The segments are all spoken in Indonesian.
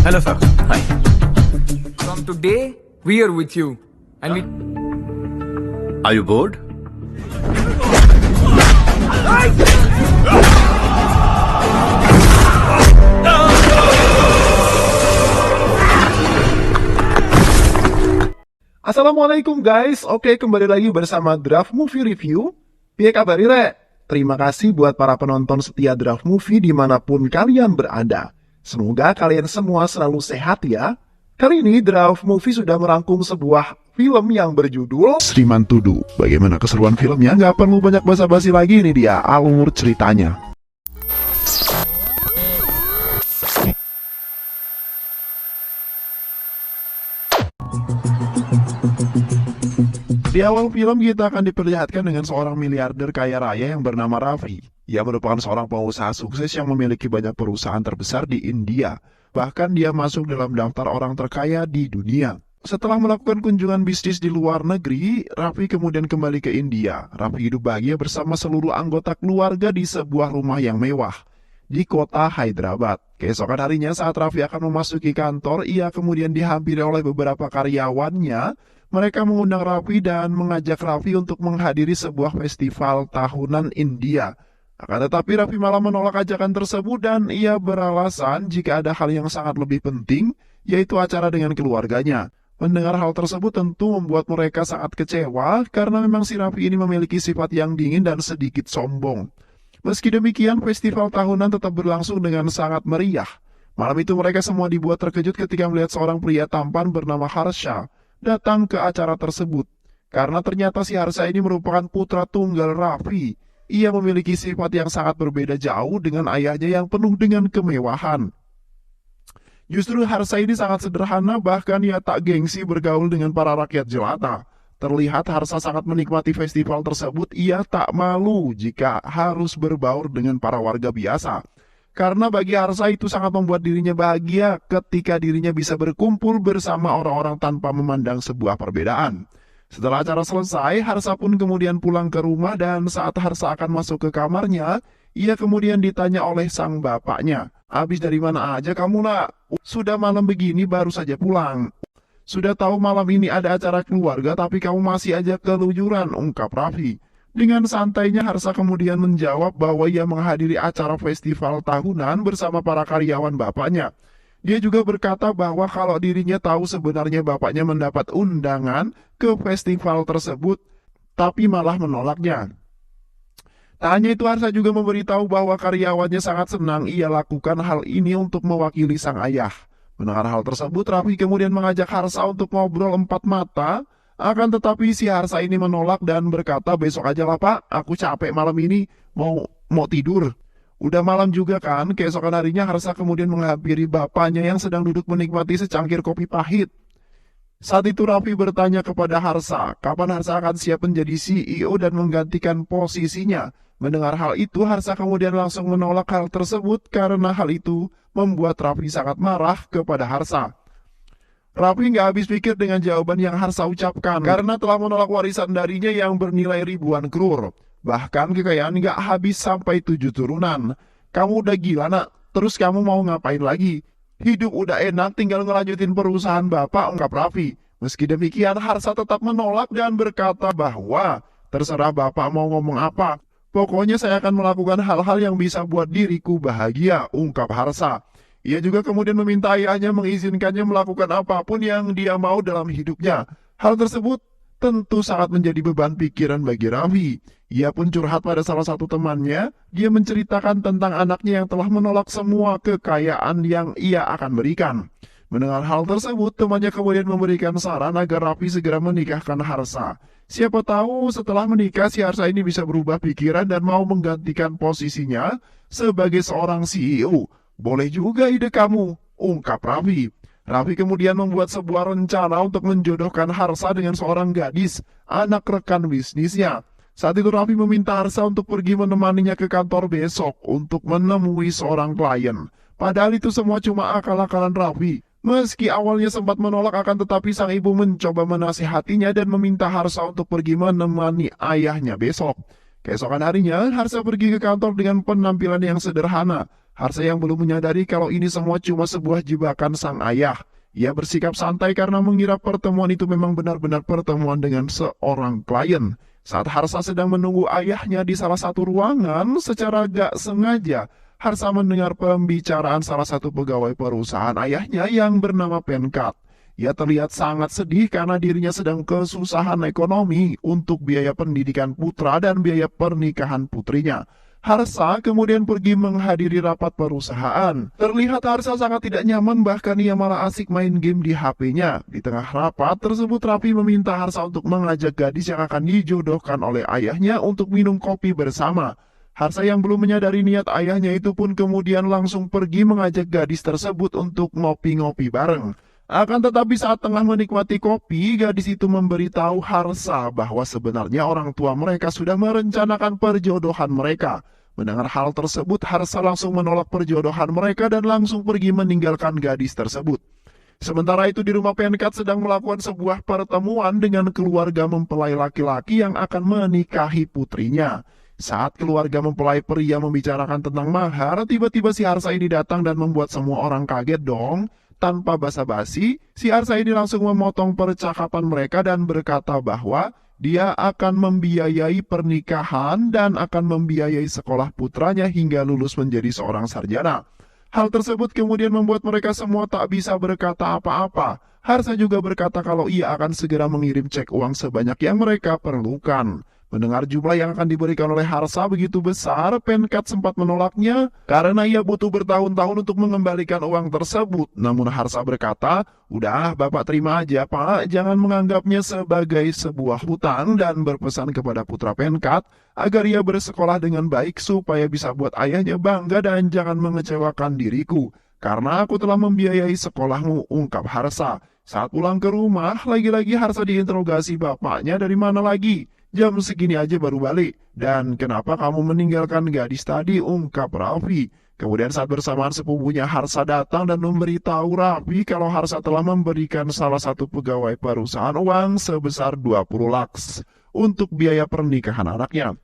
Hello, sir. Hi. From today, we are with you. And we... Are you bored? Assalamualaikum guys, oke kembali lagi bersama Draft Movie Review. Piye kabar Re? Terima kasih buat para penonton setia Draft Movie dimanapun kalian berada. Semoga kalian semua selalu sehat ya. Kali ini Draft Movie sudah merangkum sebuah film yang berjudul Sriman Tudu. Bagaimana keseruan filmnya? Nggak perlu banyak basa-basi lagi, ini dia alur ceritanya. Di awal film kita akan diperlihatkan dengan seorang miliarder kaya raya yang bernama Raffi. Ia merupakan seorang pengusaha sukses yang memiliki banyak perusahaan terbesar di India. Bahkan dia masuk dalam daftar orang terkaya di dunia. Setelah melakukan kunjungan bisnis di luar negeri, Raffi kemudian kembali ke India. Raffi hidup bahagia bersama seluruh anggota keluarga di sebuah rumah yang mewah di kota Hyderabad. Keesokan harinya saat Raffi akan memasuki kantor, ia kemudian dihampiri oleh beberapa karyawannya. Mereka mengundang Raffi dan mengajak Raffi untuk menghadiri sebuah festival tahunan India. Akan tetapi Raffi malah menolak ajakan tersebut dan ia beralasan jika ada hal yang sangat lebih penting, yaitu acara dengan keluarganya. Mendengar hal tersebut tentu membuat mereka sangat kecewa karena memang si Raffi ini memiliki sifat yang dingin dan sedikit sombong. Meski demikian, festival tahunan tetap berlangsung dengan sangat meriah. Malam itu mereka semua dibuat terkejut ketika melihat seorang pria tampan bernama Harsha datang ke acara tersebut. Karena ternyata si Harsha ini merupakan putra tunggal Raffi. Ia memiliki sifat yang sangat berbeda jauh dengan ayahnya yang penuh dengan kemewahan. Justru Harsha ini sangat sederhana, bahkan ia tak gengsi bergaul dengan para rakyat jelata. Terlihat Harsha sangat menikmati festival tersebut, ia tak malu jika harus berbaur dengan para warga biasa. Karena bagi Harsha itu sangat membuat dirinya bahagia ketika dirinya bisa berkumpul bersama orang-orang tanpa memandang sebuah perbedaan. Setelah acara selesai, Harsha pun kemudian pulang ke rumah dan saat Harsha akan masuk ke kamarnya, ia kemudian ditanya oleh sang bapaknya, "Habis dari mana aja kamu nak? Sudah malam begini baru saja pulang. Sudah tahu malam ini ada acara keluarga tapi kamu masih aja keluyuran," ungkap Raffi. Dengan santainya Harsha kemudian menjawab bahwa ia menghadiri acara festival tahunan bersama para karyawan bapaknya. Dia juga berkata bahwa kalau dirinya tahu sebenarnya bapaknya mendapat undangan ke festival tersebut, tapi malah menolaknya. Tak hanya itu, Harsha juga memberitahu bahwa karyawannya sangat senang ia lakukan hal ini untuk mewakili sang ayah. Mendengar hal tersebut, Raffi kemudian mengajak Harsha untuk ngobrol empat mata. Akan tetapi si Harsha ini menolak dan berkata, "Besok aja lah pak, aku capek malam ini, mau tidur." Udah malam juga kan. Keesokan harinya Harsha kemudian menghampiri bapaknya yang sedang duduk menikmati secangkir kopi pahit. Saat itu Raffi bertanya kepada Harsha, kapan Harsha akan siap menjadi CEO dan menggantikan posisinya. Mendengar hal itu, Harsha kemudian langsung menolak hal tersebut karena hal itu membuat Raffi sangat marah kepada Harsha. Raffi nggak habis pikir dengan jawaban yang Harsha ucapkan karena telah menolak warisan darinya yang bernilai ribuan krur. Bahkan kekayaan nggak habis sampai 7 turunan. "Kamu udah gila nak, terus kamu mau ngapain lagi? Hidup udah enak, tinggal ngelanjutin perusahaan bapak," ungkap Raffi. Meski demikian, Harsha tetap menolak dan berkata bahwa terserah bapak mau ngomong apa. "Pokoknya saya akan melakukan hal-hal yang bisa buat diriku bahagia," ungkap Harsha. Ia juga kemudian meminta ayahnya mengizinkannya melakukan apapun yang dia mau dalam hidupnya. Hal tersebut tentu sangat menjadi beban pikiran bagi Raffi. Ia pun curhat pada salah satu temannya. Dia menceritakan tentang anaknya yang telah menolak semua kekayaan yang ia akan berikan. Mendengar hal tersebut, temannya kemudian memberikan saran agar Raffi segera menikahkan Harsha. Siapa tahu setelah menikah si Harsha ini bisa berubah pikiran dan mau menggantikan posisinya sebagai seorang CEO. "Boleh juga ide kamu," ungkap Raffi. Raffi kemudian membuat sebuah rencana untuk menjodohkan Harsha dengan seorang gadis, anak rekan bisnisnya. Saat itu Raffi meminta Harsha untuk pergi menemaninya ke kantor besok untuk menemui seorang klien. Padahal itu semua cuma akal-akalan Raffi. Meski awalnya sempat menolak, akan tetapi sang ibu mencoba menasihatinya dan meminta Harsha untuk pergi menemani ayahnya besok. Keesokan harinya, Harsha pergi ke kantor dengan penampilan yang sederhana. Harsa yang belum menyadari kalau ini semua cuma sebuah jebakan sang ayah. Ia bersikap santai karena mengira pertemuan itu memang benar-benar pertemuan dengan seorang klien. Saat Harsa sedang menunggu ayahnya di salah satu ruangan, secara gak sengaja, Harsa mendengar pembicaraan salah satu pegawai perusahaan ayahnya yang bernama Penkat. Ia terlihat sangat sedih karena dirinya sedang kesusahan ekonomi untuk biaya pendidikan putra dan biaya pernikahan putrinya. Harsa kemudian pergi menghadiri rapat perusahaan. Terlihat Harsa sangat tidak nyaman, bahkan ia malah asik main game di HP-nya. Di tengah rapat tersebut, Raffi meminta Harsa untuk mengajak gadis yang akan dijodohkan oleh ayahnya untuk minum kopi bersama. Harsa yang belum menyadari niat ayahnya itu pun kemudian langsung pergi mengajak gadis tersebut untuk ngopi-ngopi bareng. Akan tetapi saat tengah menikmati kopi, gadis itu memberitahu Harsa bahwa sebenarnya orang tua mereka sudah merencanakan perjodohan mereka. Mendengar hal tersebut, Harsa langsung menolak perjodohan mereka dan langsung pergi meninggalkan gadis tersebut. Sementara itu di rumah Penkat sedang melakukan sebuah pertemuan dengan keluarga mempelai laki-laki yang akan menikahi putrinya. Saat keluarga mempelai pria membicarakan tentang mahar, tiba-tiba si Harsa ini datang dan membuat semua orang kaget dong. Tanpa basa-basi, si Harsa ini langsung memotong percakapan mereka dan berkata bahwa dia akan membiayai pernikahan dan akan membiayai sekolah putranya hingga lulus menjadi seorang sarjana. Hal tersebut kemudian membuat mereka semua tak bisa berkata apa-apa. Harsa juga berkata kalau ia akan segera mengirim cek uang sebanyak yang mereka perlukan. Mendengar jumlah yang akan diberikan oleh Harsa begitu besar, Penkat sempat menolaknya karena ia butuh bertahun-tahun untuk mengembalikan uang tersebut. Namun Harsa berkata, "Udah, Bapak terima aja, Pak. Jangan menganggapnya sebagai sebuah hutang," dan berpesan kepada putra Penkat agar ia bersekolah dengan baik supaya bisa buat ayahnya bangga dan jangan mengecewakan diriku. "Karena aku telah membiayai sekolahmu," ungkap Harsa. Saat pulang ke rumah, lagi-lagi Harsa diinterogasi bapaknya, "Dari mana lagi? Jam segini aja baru balik. Dan kenapa kamu meninggalkan gadis tadi?" ungkap Raffi. Kemudian saat bersamaan sepupunya Harsa datang dan memberitahu Raffi kalau Harsa telah memberikan salah satu pegawai perusahaan uang sebesar 20 lakhs untuk biaya pernikahan anaknya.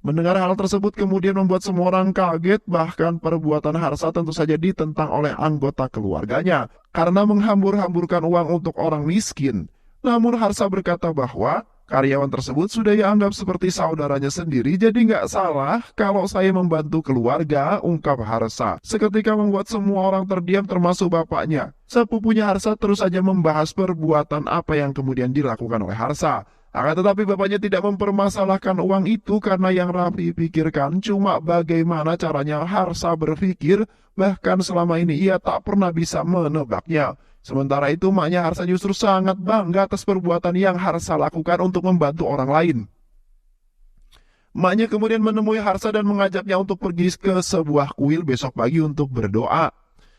Mendengar hal tersebut kemudian membuat semua orang kaget, bahkan perbuatan Harsa tentu saja ditentang oleh anggota keluarganya karena menghambur-hamburkan uang untuk orang miskin. Namun Harsa berkata bahwa karyawan tersebut sudah ia anggap seperti saudaranya sendiri, jadi nggak salah kalau saya membantu keluarga, ungkap Harsa. Seketika membuat semua orang terdiam termasuk bapaknya. Sepupunya Harsa terus saja membahas perbuatan apa yang kemudian dilakukan oleh Harsa. Akan tetapi bapaknya tidak mempermasalahkan uang itu karena yang Raffi pikirkan cuma bagaimana caranya Harsa berpikir, bahkan selama ini ia tak pernah bisa menebaknya. Sementara itu, maknya Harsa justru sangat bangga atas perbuatan yang Harsa lakukan untuk membantu orang lain. Maknya kemudian menemui Harsa dan mengajaknya untuk pergi ke sebuah kuil besok pagi untuk berdoa.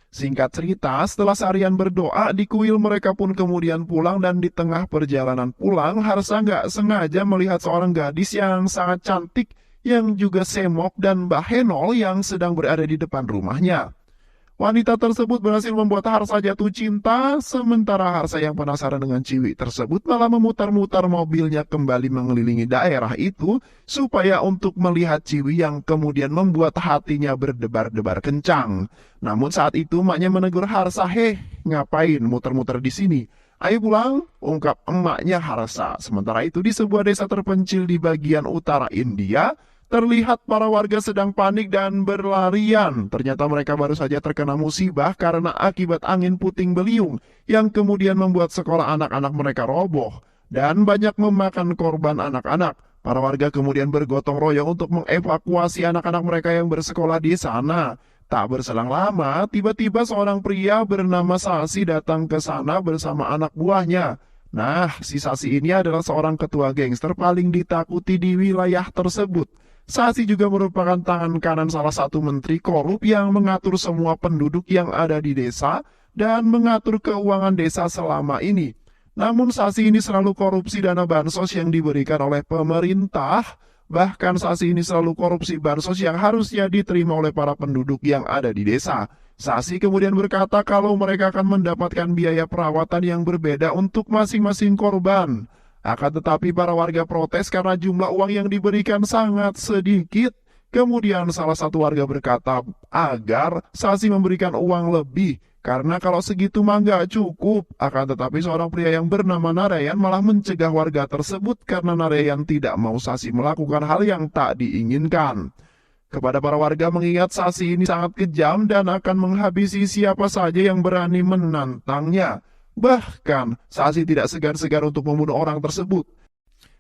Singkat cerita, setelah seharian berdoa, di kuil mereka pun kemudian pulang dan di tengah perjalanan pulang, Harsa nggak sengaja melihat seorang gadis yang sangat cantik yang juga semok dan bahenol yang sedang berada di depan rumahnya. Wanita tersebut berhasil membuat Harsa jatuh cinta, sementara Harsa yang penasaran dengan ciwi tersebut malah memutar-mutar mobilnya kembali mengelilingi daerah itu supaya untuk melihat ciwi yang kemudian membuat hatinya berdebar-debar kencang. Namun saat itu emaknya menegur Harsa, ngapain muter-muter di sini? Ayo pulang," ungkap emaknya Harsa. Sementara itu di sebuah desa terpencil di bagian utara India, terlihat para warga sedang panik dan berlarian. Ternyata mereka baru saja terkena musibah karena akibat angin puting beliung yang kemudian membuat sekolah anak-anak mereka roboh dan banyak memakan korban anak-anak. Para warga kemudian bergotong royong untuk mengevakuasi anak-anak mereka yang bersekolah di sana. Tak berselang lama, tiba-tiba seorang pria bernama Sasi datang ke sana bersama anak buahnya. Nah, si Sasi ini adalah seorang ketua gangster paling ditakuti di wilayah tersebut. Sasi juga merupakan tangan kanan salah satu menteri korup yang mengatur semua penduduk yang ada di desa dan mengatur keuangan desa selama ini. Namun Sasi ini selalu korupsi dana bansos yang diberikan oleh pemerintah. Bahkan Sasi ini selalu korupsi bansos yang harusnya diterima oleh para penduduk yang ada di desa. Sasi kemudian berkata kalau mereka akan mendapatkan biaya perawatan yang berbeda untuk masing-masing korban. Akan tetapi para warga protes karena jumlah uang yang diberikan sangat sedikit. Kemudian salah satu warga berkata agar Sasi memberikan uang lebih, karena kalau segitu mah nggak cukup. Akan tetapi seorang pria yang bernama Narayan malah mencegah warga tersebut karena Narayan tidak mau Sasi melakukan hal yang tak diinginkan. Kepada para warga mengingat Sasi ini sangat kejam dan akan menghabisi siapa saja yang berani menantangnya. Bahkan Sasi tidak segan-segan untuk membunuh orang tersebut.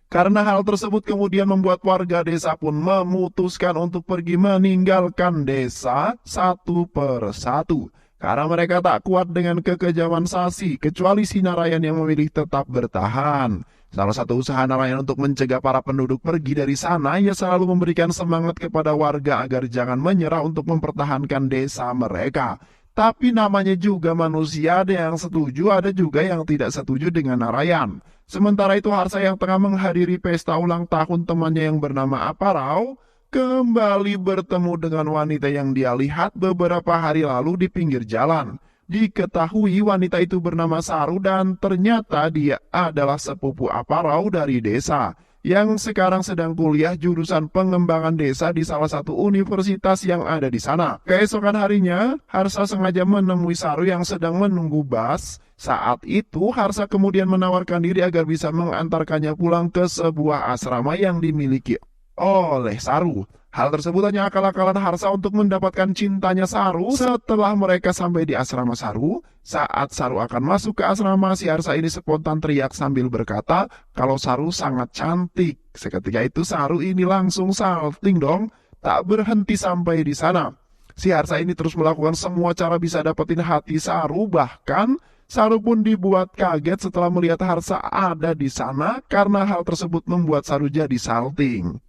Karena hal tersebut kemudian membuat warga desa pun memutuskan untuk pergi meninggalkan desa satu persatu. Karena mereka tak kuat dengan kekejaman Sasi, kecuali si Narayan yang memilih tetap bertahan. Salah satu usaha Narayan untuk mencegah para penduduk pergi dari sana, ia selalu memberikan semangat kepada warga agar jangan menyerah untuk mempertahankan desa mereka. Tapi namanya juga manusia, ada yang setuju, ada juga yang tidak setuju dengan Narayan. Sementara itu Harsa yang tengah menghadiri pesta ulang tahun temannya yang bernama Aparau, kembali bertemu dengan wanita yang dia lihat beberapa hari lalu di pinggir jalan. Diketahui wanita itu bernama Saru dan ternyata dia adalah sepupu Aparau dari desa, yang sekarang sedang kuliah jurusan pengembangan desa di salah satu universitas yang ada di sana. Keesokan harinya, Harsa sengaja menemui Saru yang sedang menunggu bus. Saat itu, Harsa kemudian menawarkan diri agar bisa mengantarkannya pulang ke sebuah asrama yang dimiliki oleh Saru. Hal tersebut hanya akal-akalan Harsa untuk mendapatkan cintanya Saru. Setelah mereka sampai di asrama Saru, saat Saru akan masuk ke asrama, si Harsa ini spontan teriak sambil berkata kalau Saru sangat cantik. Seketika itu Saru ini langsung salting dong, tak berhenti sampai di sana. Si Harsa ini terus melakukan semua cara bisa dapetin hati Saru, bahkan Saru pun dibuat kaget setelah melihat Harsa ada di sana karena hal tersebut membuat Saru jadi salting.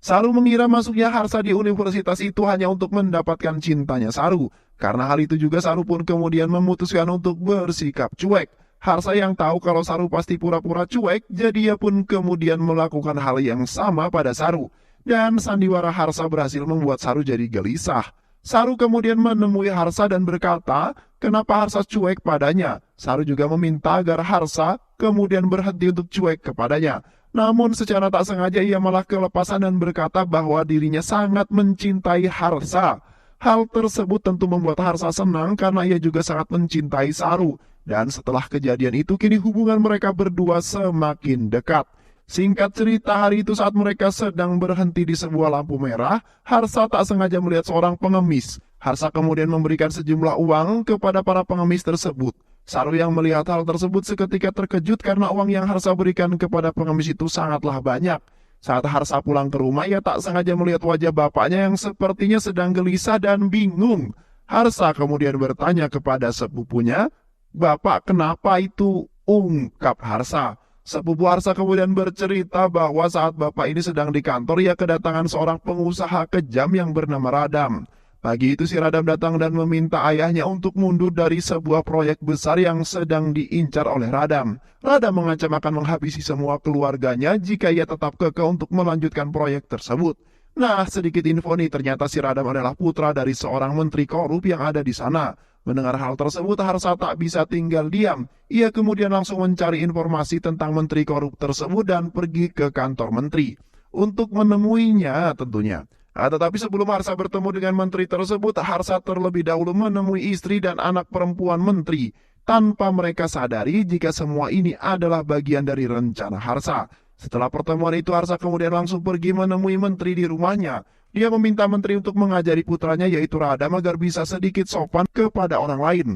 Saru mengira masuknya Harsa di universitas itu hanya untuk mendapatkan cintanya Saru. Karena hal itu juga Saru pun kemudian memutuskan untuk bersikap cuek. Harsa yang tahu kalau Saru pasti pura-pura cuek, jadi ia pun kemudian melakukan hal yang sama pada Saru. Dan sandiwara Harsa berhasil membuat Saru jadi gelisah. Saru kemudian menemui Harsa dan berkata, kenapa Harsa cuek padanya? Saru juga meminta agar Harsa kemudian berhenti untuk cuek kepadanya. Namun secara tak sengaja ia malah kelepasan dan berkata bahwa dirinya sangat mencintai Harsa. Hal tersebut tentu membuat Harsa senang karena ia juga sangat mencintai Saru. Dan setelah kejadian itu kini hubungan mereka berdua semakin dekat. Singkat cerita, hari itu saat mereka sedang berhenti di sebuah lampu merah, Harsa tak sengaja melihat seorang pengemis. Harsa kemudian memberikan sejumlah uang kepada para pengemis tersebut. Saru yang melihat hal tersebut seketika terkejut karena uang yang Harsa berikan kepada pengemis itu sangatlah banyak. Saat Harsa pulang ke rumah, ia tak sengaja melihat wajah bapaknya yang sepertinya sedang gelisah dan bingung. Harsa kemudian bertanya kepada sepupunya, "Bapak, kenapa itu?" ungkap Harsa. Sepupu Harsa kemudian bercerita bahwa saat bapak ini sedang di kantor, ia kedatangan seorang pengusaha kejam yang bernama Radam. Pagi itu si Radam datang dan meminta ayahnya untuk mundur dari sebuah proyek besar yang sedang diincar oleh Radam. Radam mengancam akan menghabisi semua keluarganya jika ia tetap kekeh untuk melanjutkan proyek tersebut. Nah, sedikit info nih, ternyata si Radam adalah putra dari seorang menteri korup yang ada di sana. Mendengar hal tersebut, Harsa tak bisa tinggal diam. Ia kemudian langsung mencari informasi tentang menteri korup tersebut dan pergi ke kantor menteri untuk menemuinya tentunya. Tetapi sebelum Harsa bertemu dengan menteri tersebut, Harsa terlebih dahulu menemui istri dan anak perempuan menteri, tanpa mereka sadari jika semua ini adalah bagian dari rencana Harsa. Setelah pertemuan itu, Harsa kemudian langsung pergi menemui menteri di rumahnya. Dia meminta menteri untuk mengajari putranya yaitu Radam agar bisa sedikit sopan kepada orang lain.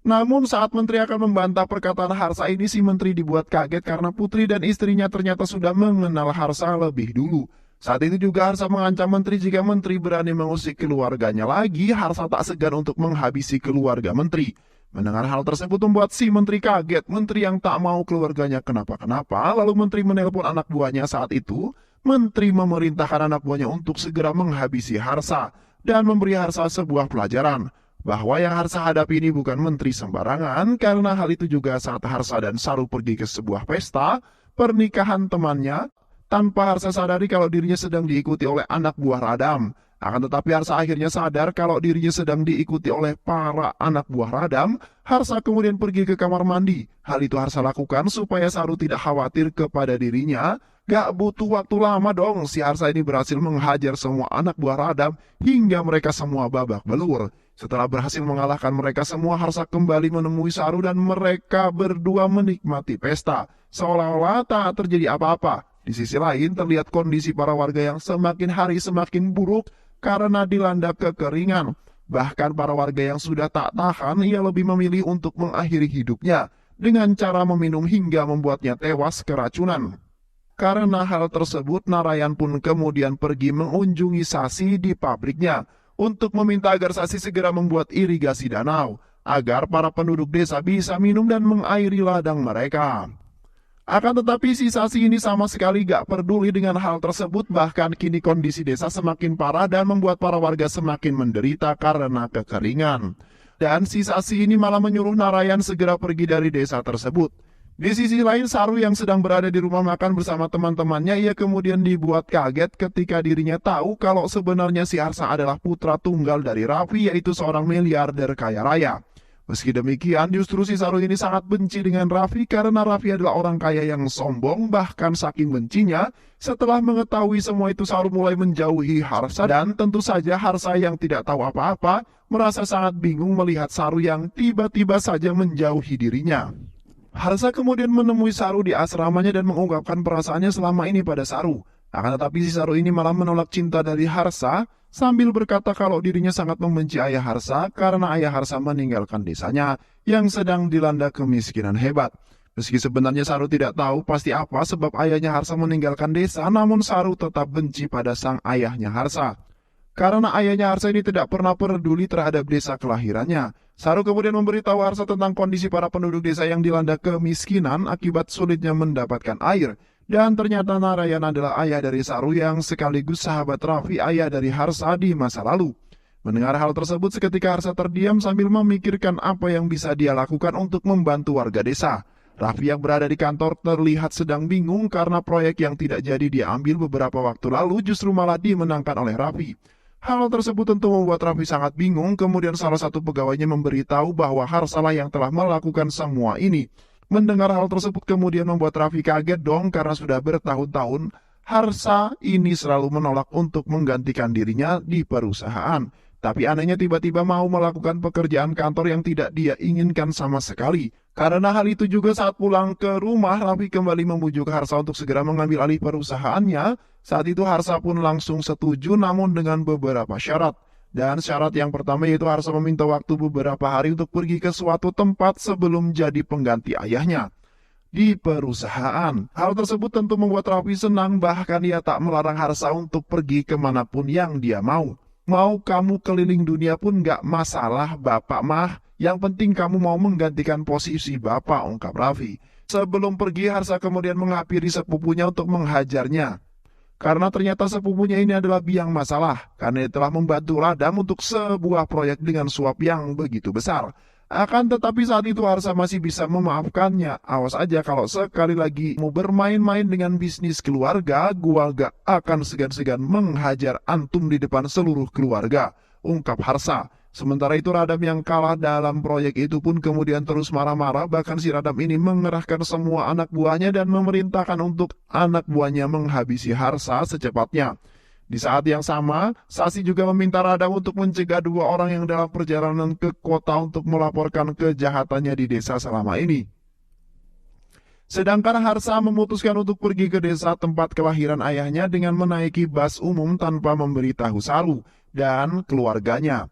Namun saat menteri akan membantah perkataan Harsa ini, si menteri dibuat kaget karena putri dan istrinya ternyata sudah mengenal Harsa lebih dulu. Saat itu juga Harsa mengancam menteri jika menteri berani mengusik keluarganya lagi, Harsa tak segan untuk menghabisi keluarga menteri. Mendengar hal tersebut membuat si menteri kaget, menteri yang tak mau keluarganya kenapa-kenapa, lalu menteri menelpon anak buahnya saat itu. Menteri memerintahkan anak buahnya untuk segera menghabisi Harsa dan memberi Harsa sebuah pelajaran bahwa yang Harsa hadapi ini bukan menteri sembarangan, karena hal itu juga saat Harsa dan Saru pergi ke sebuah pesta pernikahan temannya tanpa Harsa sadari kalau dirinya sedang diikuti oleh anak buah Radam. Akan tetapi Harsa akhirnya sadar kalau dirinya sedang diikuti oleh para anak buah Radam. Harsa kemudian pergi ke kamar mandi. Hal itu Harsa lakukan supaya Saru tidak khawatir kepada dirinya, Gak butuh waktu lama dong, si Harsa ini berhasil menghajar semua anak buah Radam hingga mereka semua babak belur. Setelah berhasil mengalahkan mereka semua, Harsa kembali menemui Saru dan mereka berdua menikmati pesta, seolah-olah tak terjadi apa-apa. Di sisi lain, terlihat kondisi para warga yang semakin hari semakin buruk karena dilanda kekeringan. Bahkan para warga yang sudah tak tahan, ia lebih memilih untuk mengakhiri hidupnya dengan cara meminum hingga membuatnya tewas keracunan. Karena hal tersebut, Narayan pun kemudian pergi mengunjungi Sasi di pabriknya untuk meminta agar Sasi segera membuat irigasi danau, agar para penduduk desa bisa minum dan mengairi ladang mereka. Akan tetapi si Sasi ini sama sekali gak peduli dengan hal tersebut, bahkan kini kondisi desa semakin parah dan membuat para warga semakin menderita karena kekeringan. Dan si Sasi ini malah menyuruh Narayan segera pergi dari desa tersebut. Di sisi lain, Saru yang sedang berada di rumah makan bersama teman-temannya, ia kemudian dibuat kaget ketika dirinya tahu kalau sebenarnya si Harsa adalah putra tunggal dari Raffi, yaitu seorang miliarder kaya raya. Meski demikian, justru si Saru ini sangat benci dengan Raffi karena Raffi adalah orang kaya yang sombong. Bahkan saking bencinya, setelah mengetahui semua itu, Saru mulai menjauhi Harsa, dan tentu saja Harsa yang tidak tahu apa-apa merasa sangat bingung melihat Saru yang tiba-tiba saja menjauhi dirinya. Harsa kemudian menemui Saru di asramanya dan mengungkapkan perasaannya selama ini pada Saru. Akan tetapi si Saru ini malah menolak cinta dari Harsa sambil berkata kalau dirinya sangat membenci ayah Harsa karena ayah Harsa meninggalkan desanya yang sedang dilanda kemiskinan hebat. Meski sebenarnya Saru tidak tahu pasti apa sebab ayahnya Harsa meninggalkan desa, namun Saru tetap benci pada sang ayahnya Harsa. Karena ayahnya Harsa ini tidak pernah peduli terhadap desa kelahirannya. Saru kemudian memberitahu Harsa tentang kondisi para penduduk desa yang dilanda kemiskinan akibat sulitnya mendapatkan air. Dan ternyata Narayan adalah ayah dari Saru yang sekaligus sahabat Raffi, ayah dari Harsa di masa lalu. Mendengar hal tersebut, seketika Harsa terdiam sambil memikirkan apa yang bisa dia lakukan untuk membantu warga desa. Raffi yang berada di kantor terlihat sedang bingung karena proyek yang tidak jadi diambil beberapa waktu lalu justru malah dimenangkan oleh Raffi. Hal tersebut tentu membuat Raffi sangat bingung, kemudian salah satu pegawainya memberitahu bahwa Harsalah yang telah melakukan semua ini. Mendengar hal tersebut kemudian membuat Raffi kaget dong karena sudah bertahun-tahun Harsa ini selalu menolak untuk menggantikan dirinya di perusahaan. Tapi anehnya tiba-tiba mau melakukan pekerjaan kantor yang tidak dia inginkan sama sekali. Karena hal itu juga saat pulang ke rumah, Raffi kembali membujuk Harsa untuk segera mengambil alih perusahaannya. Saat itu Harsa pun langsung setuju namun dengan beberapa syarat. Dan syarat yang pertama yaitu Harsa meminta waktu beberapa hari untuk pergi ke suatu tempat sebelum jadi pengganti ayahnya di perusahaan. Hal tersebut tentu membuat Raffi senang, bahkan ia tak melarang Harsa untuk pergi kemanapun yang dia mau. Mau kamu keliling dunia pun gak masalah bapak mah, yang penting kamu mau menggantikan posisi bapak, ungkap Raffi. Sebelum pergi, Harsa kemudian menghampiri sepupunya untuk menghajarnya. Karena ternyata sepupunya ini adalah biang masalah, karena dia telah membantu Radam untuk sebuah proyek dengan suap yang begitu besar. Akan tetapi saat itu Harsa masih bisa memaafkannya. Awas aja kalau sekali lagi mau bermain-main dengan bisnis keluarga, gua gak akan segan-segan menghajar antum di depan seluruh keluarga, ungkap Harsa. Sementara itu Radam yang kalah dalam proyek itu pun kemudian terus marah-marah, bahkan si Radam ini mengerahkan semua anak buahnya dan memerintahkan untuk anak buahnya menghabisi Harsa secepatnya. Di saat yang sama, Sasi juga meminta Radam untuk mencegah dua orang yang dalam perjalanan ke kota untuk melaporkan kejahatannya di desa selama ini. Sedangkan Harsa memutuskan untuk pergi ke desa tempat kelahiran ayahnya dengan menaiki bus umum tanpa memberitahu Saru dan keluarganya.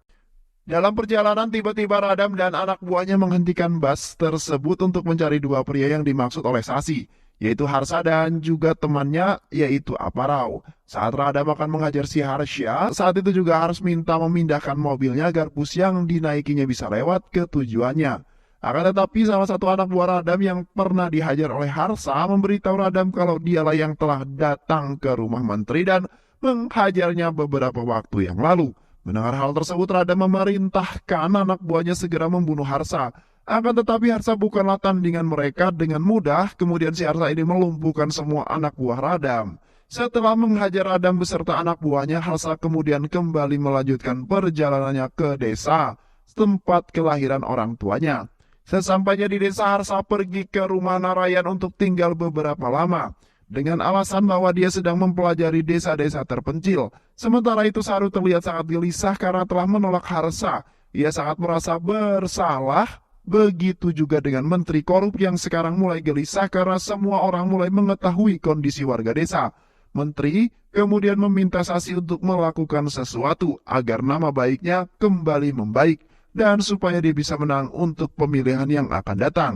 Dalam perjalanan tiba-tiba Radam dan anak buahnya menghentikan bus tersebut untuk mencari dua pria yang dimaksud oleh Sasi, yaitu Harsa dan juga temannya yaitu Aparau. Saat Radam akan menghajar si Harsha, saat itu juga harus minta memindahkan mobilnya agar bus yang dinaikinya bisa lewat ke tujuannya. Akan tetapi salah satu anak buah Radam yang pernah dihajar oleh Harsa memberitahu Radam kalau dialah yang telah datang ke rumah menteri dan menghajarnya beberapa waktu yang lalu. Mendengar hal tersebut, Radam memerintahkan anak buahnya segera membunuh Harsa. Akan tetapi Harsa bukanlah tandingan mereka dengan mudah. Kemudian si Harsa ini melumpuhkan semua anak buah Radam. Setelah menghajar Radam beserta anak buahnya, Harsa kemudian kembali melanjutkan perjalanannya ke desa, tempat kelahiran orang tuanya. Sesampainya di desa, Harsa pergi ke rumah Narayan untuk tinggal beberapa lama. dengan alasan bahwa dia sedang mempelajari desa-desa terpencil. Sementara itu Saru terlihat sangat gelisah karena telah menolak Harsa. Ia sangat merasa bersalah. Begitu juga dengan Menteri Korup yang sekarang mulai gelisah karena semua orang mulai mengetahui kondisi warga desa. Menteri kemudian meminta Sasi untuk melakukan sesuatu agar nama baiknya kembali membaik dan supaya dia bisa menang untuk pemilihan yang akan datang.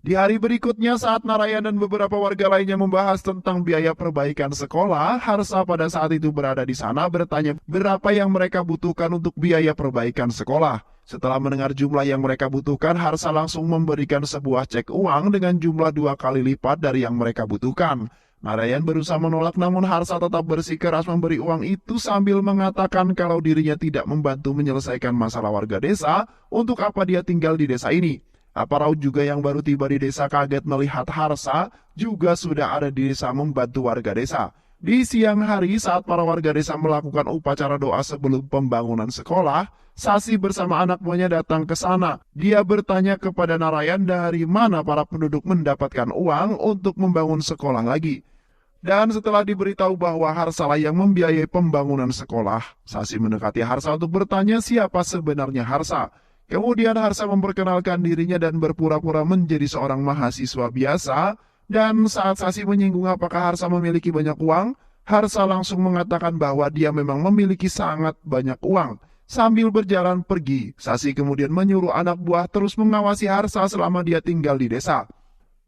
Di hari berikutnya saat Narayan dan beberapa warga lainnya membahas tentang biaya perbaikan sekolah, Harsa pada saat itu berada di sana bertanya berapa yang mereka butuhkan untuk biaya perbaikan sekolah. Setelah mendengar jumlah yang mereka butuhkan, Harsa langsung memberikan sebuah cek uang dengan jumlah 2 kali lipat dari yang mereka butuhkan. Narayan berusaha menolak namun Harsa tetap bersikeras memberi uang itu sambil mengatakan kalau dirinya tidak membantu menyelesaikan masalah warga desa, untuk apa dia tinggal di desa ini. Aparau juga yang baru tiba di desa kaget melihat Harsa juga sudah ada di desa membantu warga desa. Di siang hari saat para warga desa melakukan upacara doa sebelum pembangunan sekolah, Sasi bersama anak buahnya datang ke sana. Dia bertanya kepada Narayan dari mana para penduduk mendapatkan uang untuk membangun sekolah lagi. Dan setelah diberitahu bahwa Harsalah yang membiayai pembangunan sekolah, Sasi mendekati Harsa untuk bertanya siapa sebenarnya Harsa. Kemudian Harsa memperkenalkan dirinya dan berpura-pura menjadi seorang mahasiswa biasa. Dan saat Sasi menyinggung apakah Harsa memiliki banyak uang, Harsa langsung mengatakan bahwa dia memang memiliki sangat banyak uang. Sambil berjalan pergi, Sasi kemudian menyuruh anak buah terus mengawasi Harsa selama dia tinggal di desa.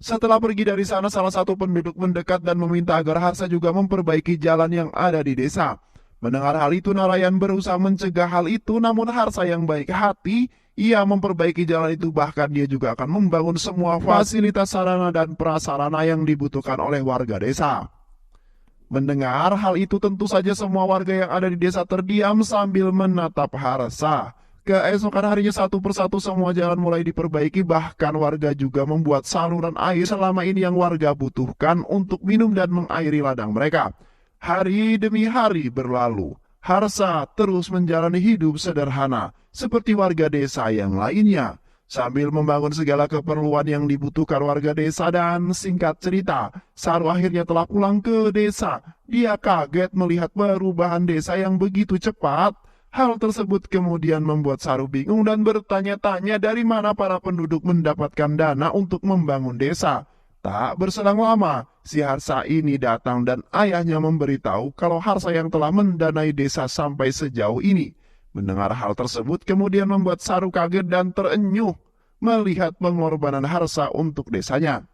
Setelah pergi dari sana, salah satu penduduk mendekat dan meminta agar Harsa juga memperbaiki jalan yang ada di desa. Mendengar hal itu, Narayan berusaha mencegah hal itu, namun Harsa yang baik hati, ia memperbaiki jalan itu, bahkan dia juga akan membangun semua fasilitas sarana dan prasarana yang dibutuhkan oleh warga desa. Mendengar hal itu tentu saja semua warga yang ada di desa terdiam sambil menatap Harsa. Keesokan harinya satu persatu semua jalan mulai diperbaiki, bahkan warga juga membuat saluran air selama ini yang warga butuhkan untuk minum dan mengairi ladang mereka. Hari demi hari berlalu, Harsa terus menjalani hidup sederhana seperti warga desa yang lainnya, sambil membangun segala keperluan yang dibutuhkan warga desa. Dan singkat cerita, Saru akhirnya telah pulang ke desa. Dia kaget melihat perubahan desa yang begitu cepat. Hal tersebut kemudian membuat Saru bingung dan bertanya-tanya dari mana para penduduk mendapatkan dana untuk membangun desa. Tak berselang lama, si Harsa ini datang dan ayahnya memberitahu kalau Harsa yang telah mendanai desa sampai sejauh ini. Mendengar hal tersebut kemudian membuat Saru kaget dan terenyuh melihat pengorbanan Harsa untuk desanya.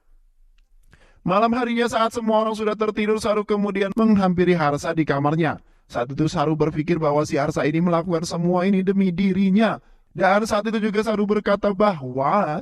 Malam harinya saat semua orang sudah tertidur, Saru kemudian menghampiri Harsa di kamarnya. Saat itu Saru berpikir bahwa si Harsa ini melakukan semua ini demi dirinya. Dan saat itu juga Saru berkata bahwa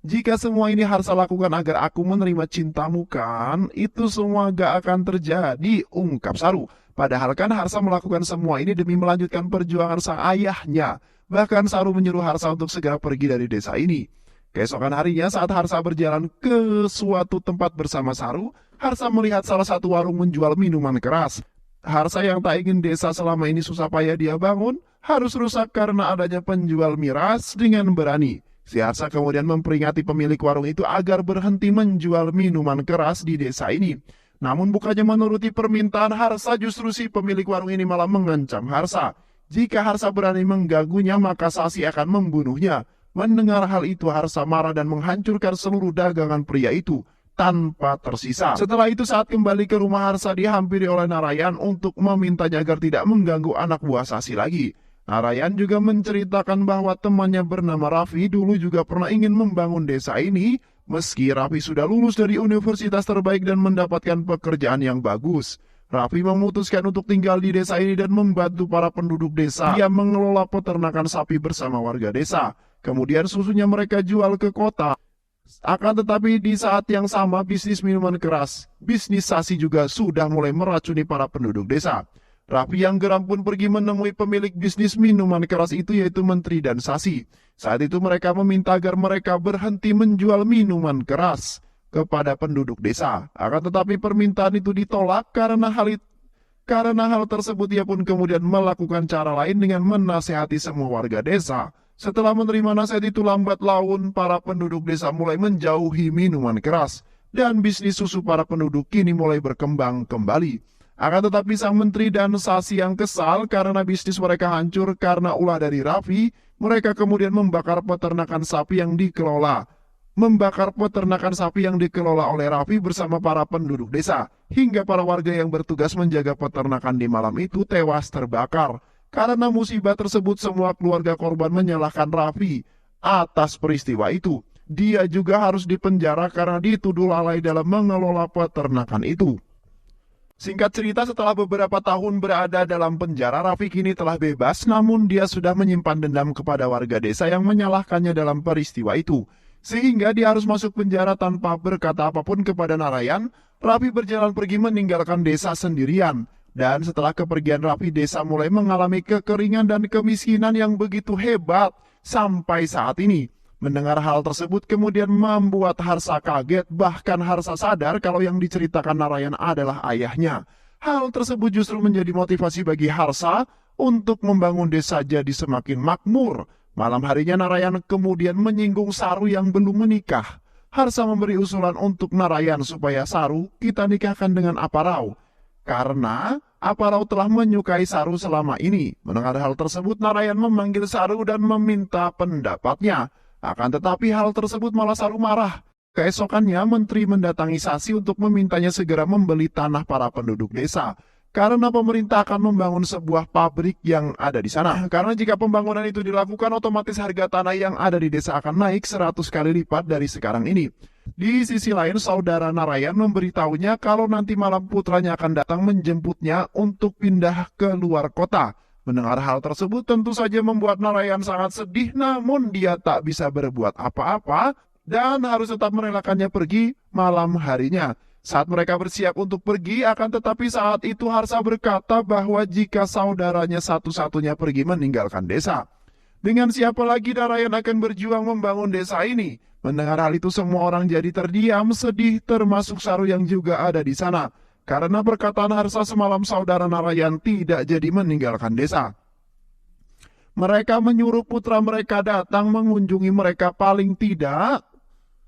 jika semua ini Harsa lakukan agar aku menerima cintamu kan, itu semua gak akan terjadi, ungkap Saru. Padahal kan Harsa melakukan semua ini demi melanjutkan perjuangan sang ayahnya. Bahkan Saru menyuruh Harsa untuk segera pergi dari desa ini. Keesokan harinya saat Harsa berjalan ke suatu tempat bersama Saru, Harsa melihat salah satu warung menjual minuman keras. Harsa yang tak ingin desa selama ini susah payah dia bangun, harus rusak karena adanya penjual miras dengan berani. Si Harsa kemudian memperingati pemilik warung itu agar berhenti menjual minuman keras di desa ini. Namun bukannya menuruti permintaan Harsa, justru si pemilik warung ini malah mengancam Harsa. Jika Harsa berani mengganggunya, maka Sasi akan membunuhnya. Mendengar hal itu, Harsa marah dan menghancurkan seluruh dagangan pria itu tanpa tersisa. Setelah itu saat kembali ke rumah, Harsa dihampiri oleh Narayan untuk memintanya agar tidak mengganggu anak buah Sasi lagi. Narayan juga menceritakan bahwa temannya bernama Raffi dulu juga pernah ingin membangun desa ini, meski Raffi sudah lulus dari universitas terbaik dan mendapatkan pekerjaan yang bagus. Raffi memutuskan untuk tinggal di desa ini dan membantu para penduduk desa. Dia mengelola peternakan sapi bersama warga desa. Kemudian susunya mereka jual ke kota. Akan tetapi di saat yang sama bisnis minuman keras, bisnis Sasi juga sudah mulai meracuni para penduduk desa. Raffi yang geram pun pergi menemui pemilik bisnis minuman keras itu, yaitu Menteri dan Sasi. Saat itu mereka meminta agar mereka berhenti menjual minuman keras kepada penduduk desa. Akan tetapi permintaan itu ditolak karena hal tersebut ia pun kemudian melakukan cara lain dengan menasehati semua warga desa. Setelah menerima nasihat itu, lambat laun para penduduk desa mulai menjauhi minuman keras. dan bisnis susu para penduduk kini mulai berkembang kembali. Akan tetapi sang menteri dan Sasi yang kesal karena bisnis mereka hancur karena ulah dari Raffi, mereka kemudian membakar peternakan sapi yang dikelola. Oleh Raffi bersama para penduduk desa, hingga para warga yang bertugas menjaga peternakan di malam itu tewas terbakar. Karena musibah tersebut, semua keluarga korban menyalahkan Raffi atas peristiwa itu. Dia juga harus dipenjara karena dituduh lalai dalam mengelola peternakan itu. Singkat cerita, setelah beberapa tahun berada dalam penjara, Raffi kini telah bebas, namun dia sudah menyimpan dendam kepada warga desa yang menyalahkannya dalam peristiwa itu. Sehingga dia harus masuk penjara tanpa berkata apapun kepada Narayan. Raffi berjalan pergi meninggalkan desa sendirian. Dan setelah kepergian Raffi, desa mulai mengalami kekeringan dan kemiskinan yang begitu hebat sampai saat ini. Mendengar hal tersebut kemudian membuat Harsa kaget, bahkan Harsa sadar kalau yang diceritakan Narayan adalah ayahnya. Hal tersebut justru menjadi motivasi bagi Harsa untuk membangun desa jadi semakin makmur. Malam harinya Narayan kemudian menyinggung Saru yang belum menikah. Harsa memberi usulan untuk Narayan supaya Saru kita nikahkan dengan Aparau. Karena Aparau telah menyukai Saru selama ini. Mendengar hal tersebut, Narayan memanggil Saru dan meminta pendapatnya. Akan tetapi hal tersebut malah Saru marah. Keesokannya menteri mendatangi Sasi untuk memintanya segera membeli tanah para penduduk desa. Karena pemerintah akan membangun sebuah pabrik yang ada di sana. Karena jika pembangunan itu dilakukan, otomatis harga tanah yang ada di desa akan naik 100 kali lipat dari sekarang ini. Di sisi lain, saudara Narayan memberitahunya kalau nanti malam putranya akan datang menjemputnya untuk pindah ke luar kota. Mendengar hal tersebut tentu saja membuat Narayan sangat sedih, namun dia tak bisa berbuat apa-apa dan harus tetap merelakannya pergi malam harinya. Saat mereka bersiap untuk pergi, akan tetapi saat itu Harsa berkata bahwa jika saudaranya satu-satunya pergi meninggalkan desa, dengan siapa lagi Narayan akan berjuang membangun desa ini? Mendengar hal itu semua orang jadi terdiam, sedih, termasuk Saru yang juga ada di sana. Karena perkataan Harsa semalam, saudara Narayan tidak jadi meninggalkan desa. Mereka menyuruh putra mereka datang mengunjungi mereka paling tidak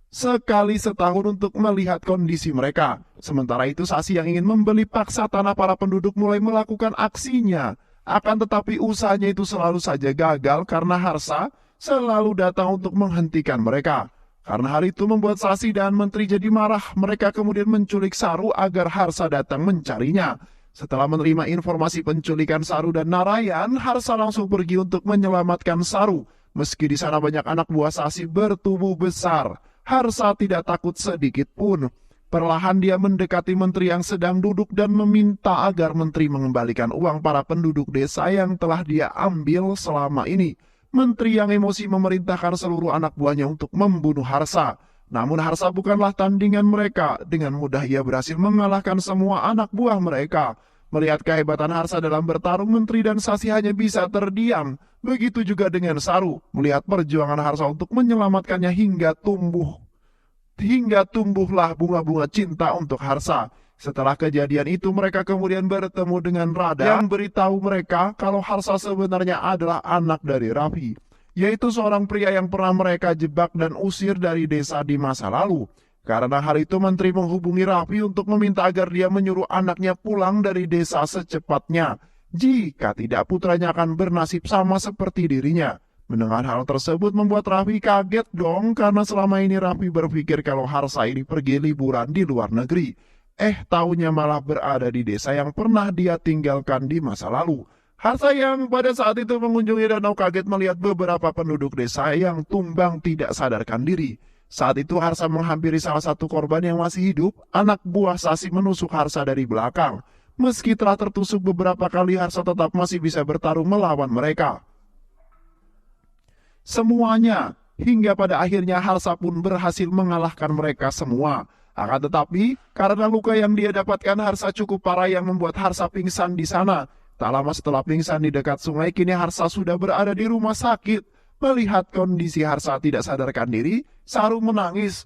sekali setahun untuk melihat kondisi mereka. Sementara itu Sasi yang ingin membeli paksa tanah para penduduk mulai melakukan aksinya. Akan tetapi usahanya itu selalu saja gagal karena Harsa selalu datang untuk menghentikan mereka. Karena hal itu membuat Sasi dan menteri jadi marah. Mereka kemudian menculik Saru agar Harsa datang mencarinya. Setelah menerima informasi penculikan Saru dan Narayan, Harsa langsung pergi untuk menyelamatkan Saru. Meski di sana banyak anak buah Sasi bertubuh besar, Harsa tidak takut sedikit pun. Perlahan dia mendekati menteri yang sedang duduk dan meminta agar menteri mengembalikan uang para penduduk desa yang telah dia ambil selama ini. Menteri yang emosi memerintahkan seluruh anak buahnya untuk membunuh Harsa. Namun Harsa bukanlah tandingan mereka. Dengan mudah ia berhasil mengalahkan semua anak buah mereka. Melihat kehebatan Harsa dalam bertarung, menteri dan Sasi hanya bisa terdiam. Begitu juga dengan Saru. Melihat perjuangan Harsa untuk menyelamatkannya hingga tumbuhlah bunga-bunga cinta untuk Harsa. Setelah kejadian itu, mereka kemudian bertemu dengan Rada yang beritahu mereka kalau Harsa sebenarnya adalah anak dari Raffi, yaitu seorang pria yang pernah mereka jebak dan usir dari desa di masa lalu. Karena hal itu, menteri menghubungi Raffi untuk meminta agar dia menyuruh anaknya pulang dari desa secepatnya. Jika tidak, putranya akan bernasib sama seperti dirinya. Mendengar hal tersebut membuat Raffi kaget dong, karena selama ini Raffi berpikir kalau Harsa ini pergi liburan di luar negeri. Taunya malah berada di desa yang pernah dia tinggalkan di masa lalu. Harsa yang pada saat itu mengunjungi danau kaget melihat beberapa penduduk desa yang tumbang tidak sadarkan diri. Saat itu Harsa menghampiri salah satu korban yang masih hidup. Anak buah Sasi menusuk Harsa dari belakang. Meski telah tertusuk beberapa kali, Harsa tetap masih bisa bertarung melawan mereka. Semuanya, hingga pada akhirnya Harsa pun berhasil mengalahkan mereka semua. Akan tetapi, karena luka yang dia dapatkan Harsa cukup parah yang membuat Harsa pingsan di sana. Tak lama setelah pingsan di dekat sungai, kini Harsa sudah berada di rumah sakit. Melihat kondisi Harsa tidak sadarkan diri, Saru menangis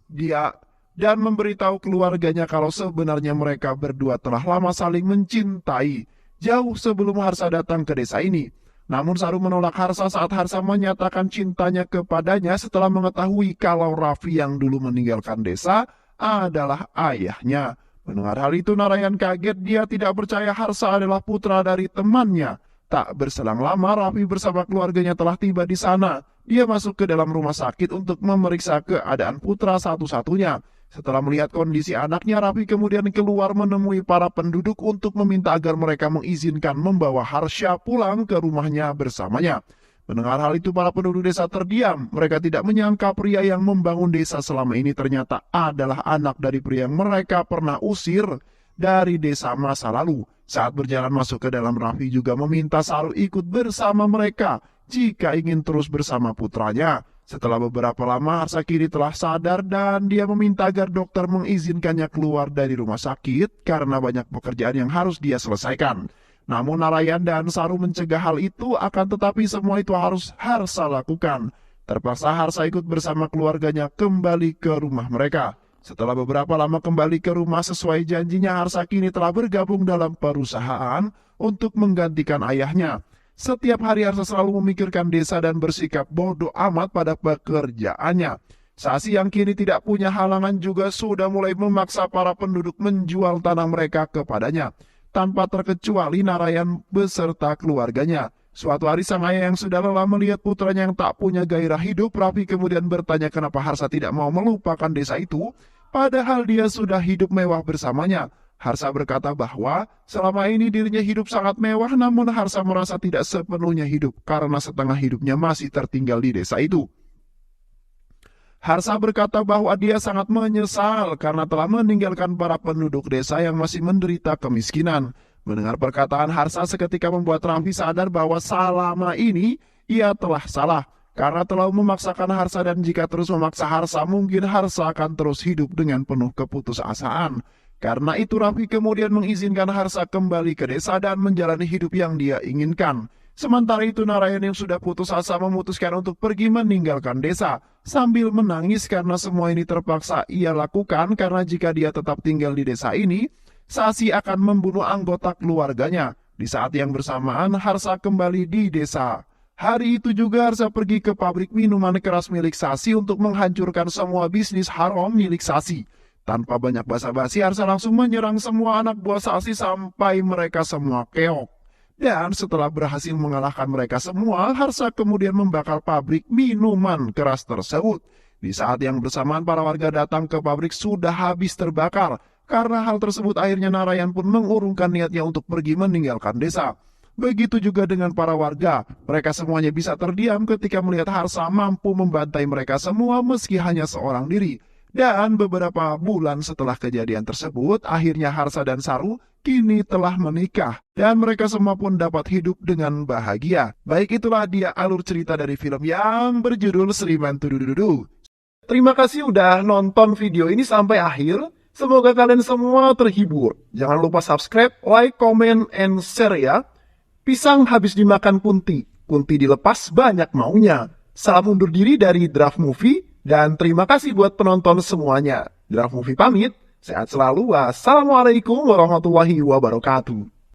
dan memberitahu keluarganya kalau sebenarnya mereka berdua telah lama saling mencintai, jauh sebelum Harsa datang ke desa ini. Namun Saru menolak Harsa saat Harsa menyatakan cintanya kepadanya setelah mengetahui kalau Raffi yang dulu meninggalkan desa adalah ayahnya. Mendengar hal itu, Narayan kaget. Dia tidak percaya Harsa adalah putra dari temannya. Tak berselang lama, Raffi bersama keluarganya telah tiba di sana. Dia masuk ke dalam rumah sakit untuk memeriksa keadaan putra satu-satunya. Setelah melihat kondisi anaknya, Raffi kemudian keluar menemui para penduduk untuk meminta agar mereka mengizinkan membawa Harsha pulang ke rumahnya bersamanya. Mendengar hal itu, para penduduk desa terdiam. Mereka tidak menyangka pria yang membangun desa selama ini ternyata adalah anak dari pria yang mereka pernah usir dari desa masa lalu. Saat berjalan masuk ke dalam, Raffi juga meminta Saru ikut bersama mereka jika ingin terus bersama putranya. Setelah beberapa lama, Harsa kini telah sadar dan dia meminta agar dokter mengizinkannya keluar dari rumah sakit karena banyak pekerjaan yang harus dia selesaikan. Namun Narayan dan Saru mencegah hal itu, akan tetapi semua itu harus Harsa lakukan. Terpaksa Harsa ikut bersama keluarganya kembali ke rumah mereka. Setelah beberapa lama kembali ke rumah sesuai janjinya, Harsa kini telah bergabung dalam perusahaan untuk menggantikan ayahnya. Setiap hari Harsa selalu memikirkan desa dan bersikap bodoh amat pada pekerjaannya. Sasi yang kini tidak punya halangan juga sudah mulai memaksa para penduduk menjual tanah mereka kepadanya, tanpa terkecuali Narayan beserta keluarganya. Suatu hari sang ayah yang sudah lelah melihat putranya yang tak punya gairah hidup, Raffi kemudian bertanya kenapa Harsa tidak mau melupakan desa itu, padahal dia sudah hidup mewah bersamanya. Harsa berkata bahwa selama ini dirinya hidup sangat mewah, namun Harsa merasa tidak sepenuhnya hidup karena setengah hidupnya masih tertinggal di desa itu. Harsa berkata bahwa dia sangat menyesal karena telah meninggalkan para penduduk desa yang masih menderita kemiskinan. Mendengar perkataan Harsa seketika membuat Raffi sadar bahwa selama ini ia telah salah karena telah memaksakan Harsa, dan jika terus memaksa Harsa mungkin Harsa akan terus hidup dengan penuh keputusasaan. Karena itu Raffi kemudian mengizinkan Harsa kembali ke desa dan menjalani hidup yang dia inginkan. Sementara itu Narayan yang sudah putus asa memutuskan untuk pergi meninggalkan desa sambil menangis karena semua ini terpaksa ia lakukan karena jika dia tetap tinggal di desa ini, Sasi akan membunuh anggota keluarganya. Di saat yang bersamaan Harsa kembali di desa. Hari itu juga Harsa pergi ke pabrik minuman keras milik Sasi untuk menghancurkan semua bisnis haram milik Sasi. Tanpa banyak basa-basi, Harsa langsung menyerang semua anak buah Sasi sampai mereka semua keok. Dan setelah berhasil mengalahkan mereka semua, Harsa kemudian membakar pabrik minuman keras tersebut. Di saat yang bersamaan, para warga datang ke pabrik sudah habis terbakar. Karena hal tersebut, akhirnya Narayan pun mengurungkan niatnya untuk pergi meninggalkan desa. Begitu juga dengan para warga. Mereka semuanya bisa terdiam ketika melihat Harsa mampu membantai mereka semua meski hanya seorang diri. Dan beberapa bulan setelah kejadian tersebut, akhirnya Harsa dan Saru kini telah menikah. Dan mereka semua pun dapat hidup dengan bahagia. Baik, itulah dia alur cerita dari film yang berjudul Sriman Tudududu. Terima kasih udah nonton video ini sampai akhir. Semoga kalian semua terhibur. Jangan lupa subscribe, like, comment, and share ya. Pisang habis dimakan kunti. Kunti dilepas banyak maunya. Salam undur diri dari Draft Movie. Dan terima kasih buat penonton semuanya. Draft Movie pamit, sehat selalu, wassalamualaikum warahmatullahi wabarakatuh.